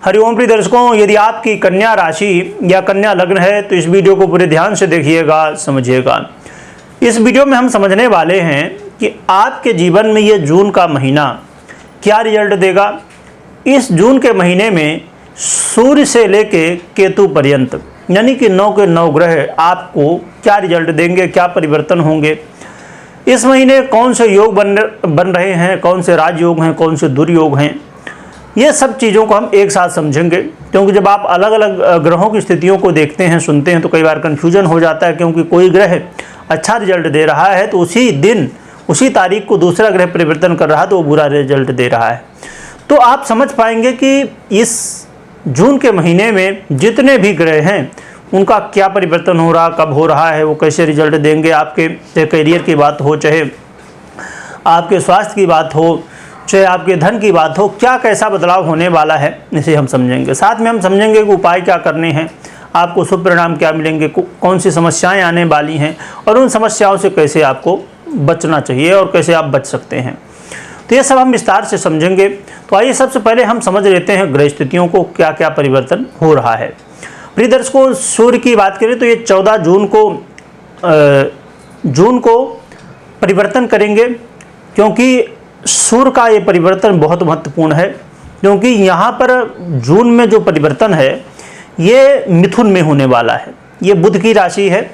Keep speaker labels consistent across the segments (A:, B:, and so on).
A: हरिओम प्रिय दर्शकों, यदि आपकी कन्या राशि या कन्या लग्न है तो इस वीडियो को पूरे ध्यान से देखिएगा, समझिएगा। इस वीडियो में हम समझने वाले हैं कि आपके जीवन में ये जून का महीना क्या रिजल्ट देगा। इस जून के महीने में सूर्य से लेके केतु पर्यंत यानी कि 9 के 9 ग्रह आपको क्या रिजल्ट देंगे, क्या परिवर्तन होंगे। इस महीने कौन से योग बन रहे हैं, कौन से राजयोग हैं, कौन से दुर्योग हैं, ये सब चीज़ों को हम एक साथ समझेंगे। क्योंकि जब आप अलग अलग ग्रहों की स्थितियों को देखते हैं, सुनते हैं तो कई बार कन्फ्यूजन हो जाता है। क्योंकि कोई ग्रह अच्छा रिजल्ट दे रहा है तो उसी दिन उसी तारीख को दूसरा ग्रह परिवर्तन कर रहा है तो वो बुरा रिजल्ट दे रहा है। तो आप समझ पाएंगे कि इस जून के महीने में जितने भी ग्रह हैं उनका क्या परिवर्तन हो रहा, कब हो रहा है, वो कैसे रिजल्ट देंगे। आपके करियर की बात हो, चाहे आपके स्वास्थ्य की बात हो, चाहे आपके धन की बात हो, क्या कैसा बदलाव होने वाला है, इसे हम समझेंगे। साथ में हम समझेंगे कि उपाय क्या करने हैं, आपको शुभ परिणाम क्या मिलेंगे, कौन सी समस्याएं आने वाली हैं और उन समस्याओं से कैसे आपको बचना चाहिए और कैसे आप बच सकते हैं। तो ये सब हम विस्तार से समझेंगे। तो आइए सबसे पहले हम समझ लेते हैं ग्रह स्थितियों को, क्या क्या परिवर्तन हो रहा है। प्रिय दर्शकों, सूर्य की बात करें तो ये 14 जून को परिवर्तन करेंगे। क्योंकि सूर्य का ये परिवर्तन बहुत महत्वपूर्ण है, क्योंकि यहाँ पर जून में जो परिवर्तन है ये मिथुन में होने वाला है। ये बुध की राशि है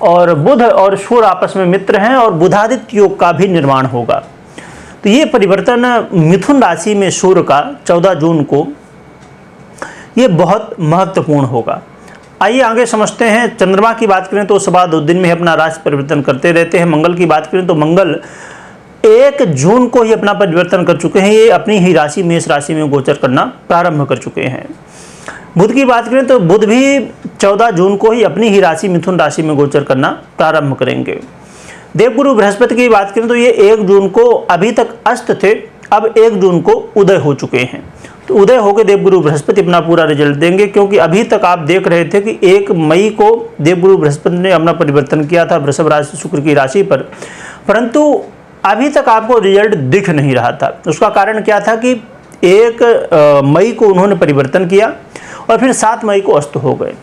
A: और बुध और सूर्य आपस में मित्र हैं और बुधादित्य योग का भी निर्माण होगा। तो ये परिवर्तन मिथुन राशि में सूर्य का 14 जून को ये बहुत महत्वपूर्ण होगा। आइए आगे समझते हैं। चंद्रमा की बात करें तो सवा 2 दिन में अपना राशि परिवर्तन करते रहते हैं। मंगल की बात करें तो मंगल 1 जून को ही अपना परिवर्तन कर चुके हैं, ये अपनी ही राशि मेष राशि में गोचर करना प्रारंभ कर चुके हैं। बुध की बात करें तो बुध भी 14 जून को ही अपनी ही राशि मिथुन राशि में गोचर करना प्रारंभ करेंगे। देवगुरु बृहस्पति की बात करें तो ये 1 जून को अभी तक अस्त थे, अब 1 जून को उदय हो चुके हैं। तो उदय होकर देवगुरु बृहस्पति अपना पूरा रिजल्ट देंगे। क्योंकि अभी तक आप देख रहे थे कि 1 मई को देवगुरु बृहस्पति ने अपना परिवर्तन किया था वृषभ राशि शुक्र की राशि पर, परंतु अभी तक आपको रिजल्ट दिख नहीं रहा था। उसका कारण क्या था कि 1 मई को उन्होंने परिवर्तन किया और फिर 7 मई को अस्त हो गए।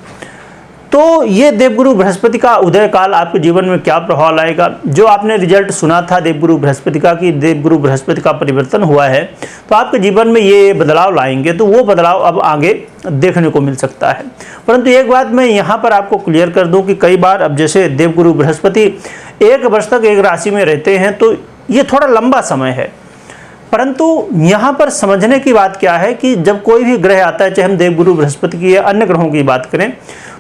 A: तो ये देवगुरु बृहस्पति का उदय काल आपके जीवन में क्या प्रभाव लाएगा। जो आपने रिजल्ट सुना था देवगुरु बृहस्पति का कि देवगुरु बृहस्पति का परिवर्तन हुआ है तो आपके जीवन में ये बदलाव लाएंगे, तो वो बदलाव अब आगे देखने को मिल सकता है। परंतु एक बात मैं यहाँ पर आपको क्लियर कर दूँ कि कई बार अब जैसे देवगुरु बृहस्पति 1 वर्ष तक एक राशि में रहते हैं तो ये थोड़ा लंबा समय है। परंतु यहाँ पर समझने की बात क्या है कि जब कोई भी ग्रह आता है, चाहे हम देवगुरु बृहस्पति की या अन्य ग्रहों की बात करें,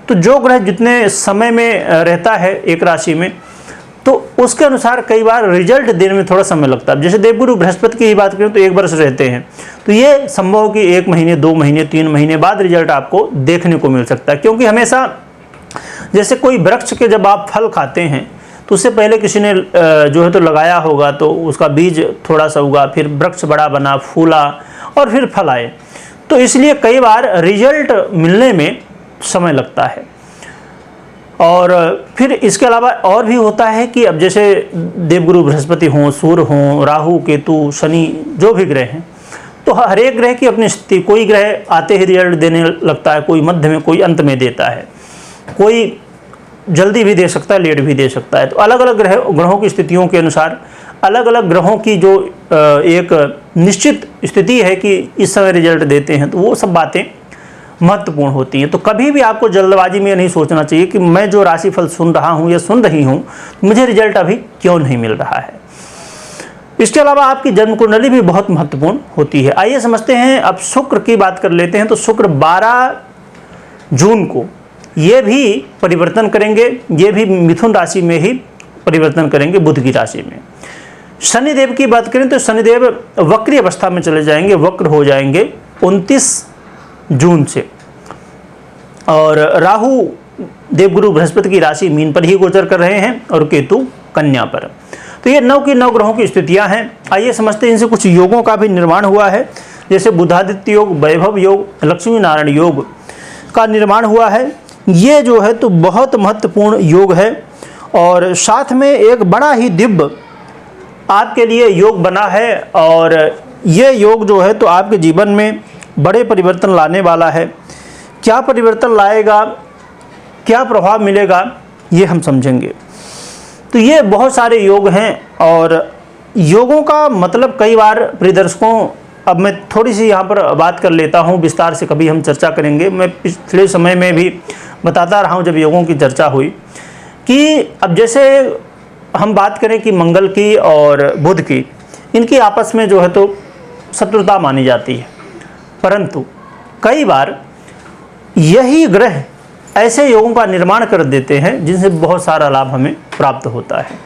A: तो जो ग्रह जितने समय में रहता है एक राशि में तो उसके अनुसार कई बार रिजल्ट देने में थोड़ा समय लगता है। जैसे देवगुरु बृहस्पति की बात करें तो 1 वर्ष रहते हैं, तो ये संभव कि 1 महीने, 2 महीने, 3 महीने बाद रिजल्ट आपको देखने को मिल सकता है। क्योंकि हमेशा जैसे कोई वृक्ष के जब आप फल खाते हैं तो उससे पहले किसी ने जो है तो लगाया होगा, तो उसका बीज थोड़ा सा उगा, फिर वृक्ष बड़ा बना, फूला और फिर फल आए। तो इसलिए कई बार रिजल्ट मिलने में समय लगता है। और फिर इसके अलावा और भी होता है कि अब जैसे देवगुरु बृहस्पति हों, सूर्य हों, राहु, केतु, शनि, जो भी ग्रह हैं, तो हर एक ग्रह की अपनी स्थिति, कोई ग्रह आते ही रिजल्ट देने लगता है, कोई मध्य में, कोई अंत में देता है, कोई जल्दी भी दे सकता है, लेट भी दे सकता है। तो अलग अलग ग्रहों की स्थितियों के अनुसार अलग अलग ग्रहों की जो एक निश्चित स्थिति है कि इस समय रिजल्ट देते हैं, तो वो सब बातें महत्वपूर्ण होती हैं। तो कभी भी आपको जल्दबाजी में नहीं सोचना चाहिए कि मैं जो राशिफल सुन रहा हूँ या सुन रही हूँ, मुझे रिजल्ट अभी क्यों नहीं मिल रहा है। इसके अलावा आपकी जन्म कुंडली भी बहुत महत्वपूर्ण होती है। आइए समझते हैं। अब शुक्र की बात कर लेते हैं। तो शुक्र 12 जून को ये भी परिवर्तन करेंगे, ये भी मिथुन राशि में ही परिवर्तन करेंगे, बुध की राशि में। शनिदेव की बात करें तो शनिदेव वक्री अवस्था में चले जाएंगे, वक्र हो जाएंगे 29 जून से। और राहु देवगुरु बृहस्पति की राशि मीन पर ही गोचर कर रहे हैं और केतु कन्या पर। तो ये 9 की 9 ग्रहों की स्थितियां हैं। आइए समझते हैं। इनसे कुछ योगों का भी निर्माण हुआ है, जैसे बुधादित्य योग, वैभव योग, लक्ष्मी नारायण योग का निर्माण हुआ है। ये जो है तो बहुत महत्वपूर्ण योग है और साथ में एक बड़ा ही दिव्य आपके लिए योग बना है। और ये योग जो है तो आपके जीवन में बड़े परिवर्तन लाने वाला है। क्या परिवर्तन लाएगा, क्या प्रभाव मिलेगा, ये हम समझेंगे। तो ये बहुत सारे योग हैं और योगों का मतलब कई बार प्रिय दर्शकों, अब मैं थोड़ी सी यहाँ पर बात कर लेता हूँ, विस्तार से कभी हम चर्चा करेंगे। मैं पिछले समय में भी बताता रहा हूँ जब योगों की चर्चा हुई कि अब जैसे हम बात करें कि मंगल की और बुध की, इनकी आपस में जो है तो शत्रुता मानी जाती है, परंतु कई बार यही ग्रह ऐसे योगों का निर्माण कर देते हैं जिनसे बहुत सारा लाभ हमें प्राप्त होता है।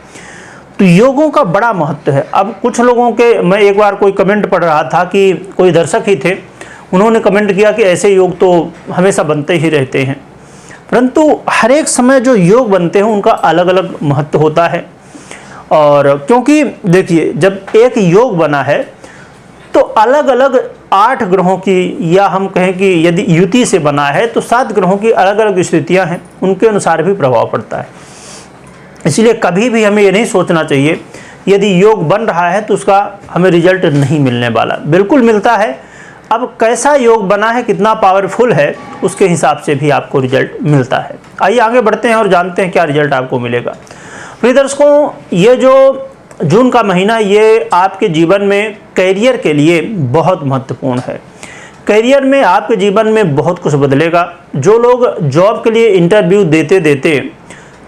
A: तो योगों का बड़ा महत्व है। अब कुछ लोगों के, मैं एक बार कोई कमेंट पढ़ रहा था कि कोई दर्शक ही थे, उन्होंने कमेंट किया कि ऐसे योग तो हमेशा बनते ही रहते हैं, परंतु हर एक समय जो योग बनते हैं उनका अलग अलग महत्व होता है। और क्योंकि देखिए, जब एक योग बना है तो अलग अलग 8 ग्रहों की, या हम कहें कि यदि युति से बना है तो 7 ग्रहों की अलग अलग स्थितियां हैं, उनके अनुसार भी प्रभाव पड़ता है। इसलिए कभी भी हमें ये नहीं सोचना चाहिए यदि योग बन रहा है तो उसका हमें रिजल्ट नहीं मिलने वाला, बिल्कुल मिलता है। अब कैसा योग बना है, कितना पावरफुल है, उसके हिसाब से भी आपको रिजल्ट मिलता है। आइए आगे बढ़ते हैं और जानते हैं क्या रिजल्ट आपको मिलेगा। प्रिय दर्शकों, ये जो जून का महीना, ये आपके जीवन में कैरियर के लिए बहुत महत्वपूर्ण है। कैरियर में आपके जीवन में बहुत कुछ बदलेगा। जो लोग जॉब के लिए इंटरव्यू देते देते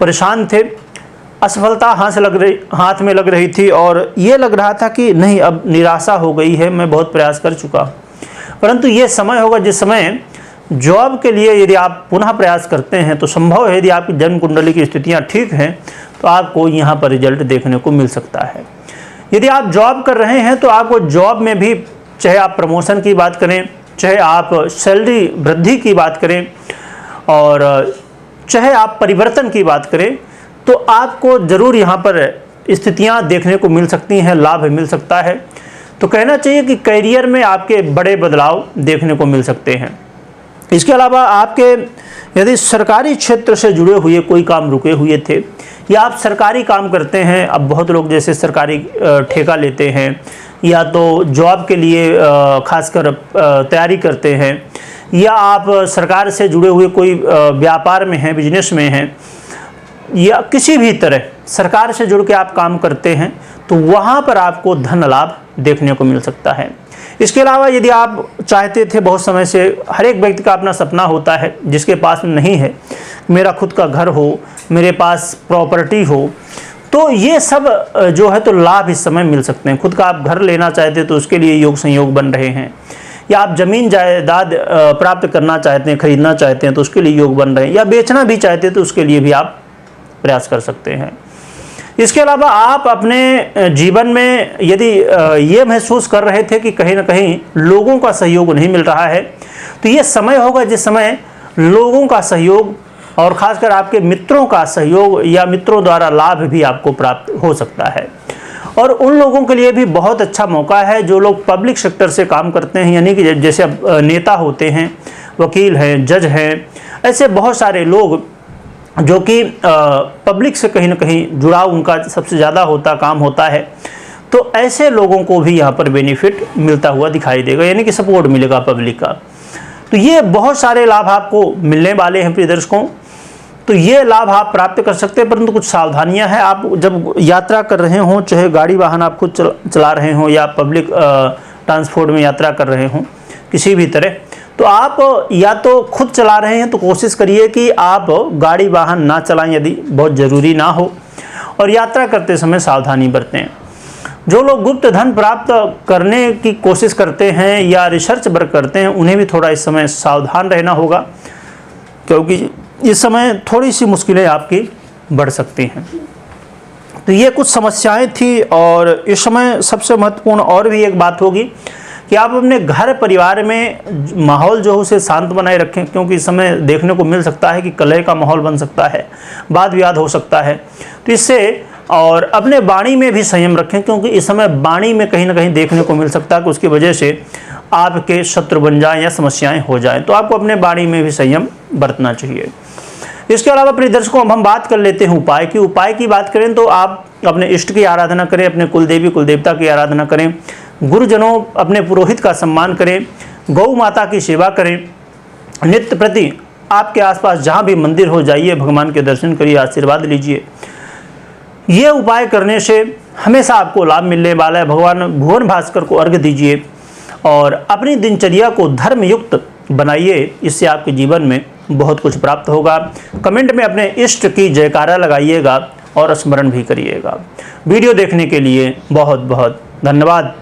A: परेशान थे, असफलता हाथ में लग रही थी और ये लग रहा था कि नहीं, अब निराशा हो गई है, मैं बहुत प्रयास कर चुका, परंतु ये समय होगा जिस समय जॉब के लिए यदि आप पुनः प्रयास करते हैं तो संभव है, यदि आपकी जन्म कुंडली की स्थितियां ठीक हैं तो आपको यहाँ पर रिजल्ट देखने को मिल सकता है। यदि आप जॉब कर रहे हैं तो आपको जॉब में भी, चाहे आप प्रमोशन की बात करें, चाहे आप सैलरी वृद्धि की बात करें, और चाहे आप परिवर्तन की बात करें, तो आपको ज़रूर यहाँ पर स्थितियाँ देखने को मिल सकती हैं, लाभ मिल सकता है। तो कहना चाहिए कि करियर में आपके बड़े बदलाव देखने को मिल सकते हैं। इसके अलावा आपके यदि सरकारी क्षेत्र से जुड़े हुए कोई काम रुके हुए थे, या आप सरकारी काम करते हैं, अब बहुत लोग जैसे सरकारी ठेका लेते हैं, या तो जॉब के लिए खासकर तैयारी करते हैं, या आप सरकार से जुड़े हुए कोई व्यापार में हैं, बिजनेस में हैं, या किसी भी तरह सरकार से जुड़ के आप काम करते हैं, तो वहाँ पर आपको धन लाभ देखने को मिल सकता है। इसके अलावा यदि आप चाहते थे, बहुत समय से हर एक व्यक्ति का अपना सपना होता है, जिसके पास नहीं है, मेरा खुद का घर हो, मेरे पास प्रॉपर्टी हो, तो ये सब जो है तो लाभ इस समय मिल सकते हैं। खुद का आप घर लेना चाहते तो उसके लिए योग संयोग बन रहे हैं, या आप जमीन जायदाद प्राप्त करना चाहते हैं, खरीदना चाहते हैं तो उसके लिए योग बन रहे हैं, या बेचना भी चाहते हैं तो उसके लिए भी आप प्रयास कर सकते हैं। इसके अलावा आप अपने जीवन में यदि ये महसूस कर रहे थे कि कहीं ना कहीं लोगों का सहयोग नहीं मिल रहा है, तो ये समय होगा जिस समय लोगों का सहयोग और खासकर आपके मित्रों का सहयोग या मित्रों द्वारा लाभ भी आपको प्राप्त हो सकता है। और उन लोगों के लिए भी बहुत अच्छा मौका है जो लोग पब्लिक सेक्टर से काम करते हैं, यानी कि जैसे नेता होते हैं, वकील हैं, जज हैं, ऐसे बहुत सारे लोग जो कि पब्लिक से कहीं ना कहीं जुड़ाव उनका सबसे ज़्यादा काम होता है, तो ऐसे लोगों को भी यहाँ पर बेनिफिट मिलता हुआ दिखाई देगा, यानी कि सपोर्ट मिलेगा पब्लिक का। तो ये बहुत सारे लाभ आपको मिलने वाले हैं प्रिय दर्शकों। तो ये लाभ आप प्राप्त कर सकते हैं, परंतु कुछ सावधानियां हैं। आप जब यात्रा कर रहे हों, चाहे गाड़ी वाहन आप खुद चला रहे हों या पब्लिक ट्रांसपोर्ट में यात्रा कर रहे हों, किसी भी तरह, तो आप या तो खुद चला रहे हैं तो कोशिश करिए कि आप गाड़ी वाहन ना चलाएं यदि बहुत ज़रूरी ना हो, और यात्रा करते समय सावधानी बरतें। जो लोग गुप्त धन प्राप्त करने की कोशिश करते हैं या रिसर्च वर्क करते हैं, उन्हें भी थोड़ा इस समय सावधान रहना होगा, क्योंकि इस समय थोड़ी सी मुश्किलें आपकी बढ़ सकती हैं। तो ये कुछ समस्याएं थी। और इस समय सबसे महत्वपूर्ण और भी एक बात होगी कि आप अपने घर परिवार में माहौल जो है उसे शांत बनाए रखें, क्योंकि इस समय देखने को मिल सकता है कि कलह का माहौल बन सकता है, वाद विवाद हो सकता है। तो इससे, और अपने वाणी में भी संयम रखें, क्योंकि इस समय वाणी में कहीं ना कहीं देखने को मिल सकता है कि उसकी वजह से आपके शत्रु बन जाएं या समस्याएं हो जाएं। तो आपको अपने वाणी में भी संयम बरतना चाहिए। इसके अलावा प्रिय दर्शकों, अब हम बात कर लेते हैं उपाय की बात करें तो आप अपने इष्ट की आराधना करें, अपने कुलदेवी कुलदेवता की आराधना करें, गुरुजनों अपने पुरोहित का सम्मान करें, गौ माता की सेवा करें, नित्य प्रति आपके आसपास जहाँ भी मंदिर हो जाइए, भगवान के दर्शन करिए, आशीर्वाद लीजिए। ये उपाय करने से हमेशा आपको लाभ मिलने वाला है। भगवान भुवन भास्कर को अर्घ्य दीजिए और अपनी दिनचर्या को धर्मयुक्त बनाइए, इससे आपके जीवन में बहुत कुछ प्राप्त होगा। कमेंट में अपने इष्ट की जयकारा लगाइएगा और स्मरण भी करिएगा। वीडियो देखने के लिए बहुत बहुत धन्यवाद।